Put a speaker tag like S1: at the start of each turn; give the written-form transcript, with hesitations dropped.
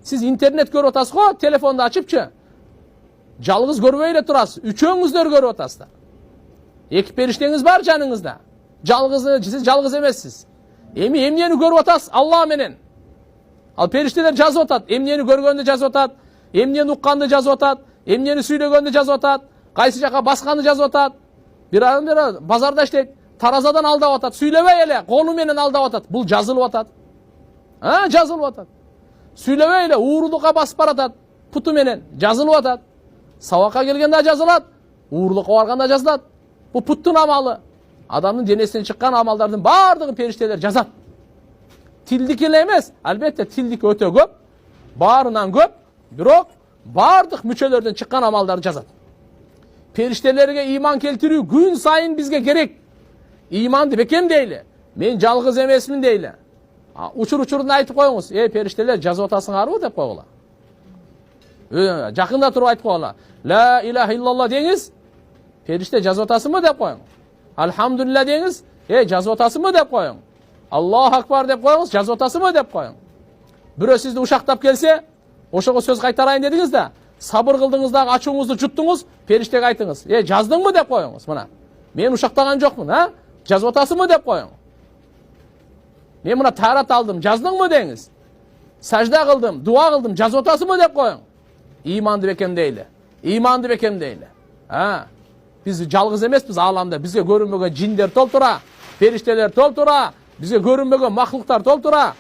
S1: Siz internet görüp atasız go, telefondu açıpçı. Жалгыз көрбөй эле турасыз. Үчөөңүздөр көрүп атасыздар. Эки периштеңиz бар жаныңызда. Сиз жалгыз эмессиз. Эмнени көрүп атасыз? Алла менен. Ал периштелер жазып атат. Эмнени көргөндү жазып атат. Эмнени укканды жазып атат. Эмнени сүйлөгөндү жазып атат. Кайсы жака басканды жазып атат. Бир адам базарда иштейт. Таразадан алдап атат. Сүйлөбөй эле колу менен алдап атат. Бул жазылып атат. Жазылып атат. Сүйлөбөй эле уурулукка басып баратат. Путу менен жазылып атат. Сабакка келгенде жазылат. Уурулукка барганда жазылат. Бул путтун амалы. Адамдын денесинен чыккан амалдардын бардыгын периштелер жазат. Тилдики эле эмес, албетте тилдики өтө көп, баарынан көп, бирок бардык мүчөлөрдөн чыккан амалдарды жазат. Периштелерге иман келтирүү күн сайын бизге керек. Иманды бекемдейли. Мен жалгыз эмесмин дейли. Учур-учурунда айтып коюңуз. Периштелер жазып атасыңарбы деп койгула. Жакында туруп айтып койгула. Ла илаха иллаллах деңиз, периште жазып атасыңбы деп коюң. Алхамдулилла деңиз, жазып атасыңбы деп коюң. Аллаху акбар деп коюңуз, жазып атасыңбы деп коюң. Бирөө сизди ушактап келсе, ошого сөз кайтарайын дедиңиз да, сабыр кылдыңыз дагы ачууңузду жуттуңуз, периштеге айтыңыз. Жаздыңбы деп коюңуз. Мына, мен ушактаган жокмун, жазып атасыңбы деп коюң. Мен мына тарат алдым, жаздыңбы деңиз. Сажда кылдым, дуа кылдым, жазып атасыңбы деп коюң. Иманды бекемдейли. Иманды бекемдейли. Биз жалгыз эмеспиз ааламда. Бизге көрүнбөгөн жиндер толтура, периштелер толтура, бизге көрүнбөгөн махлуктар толтура.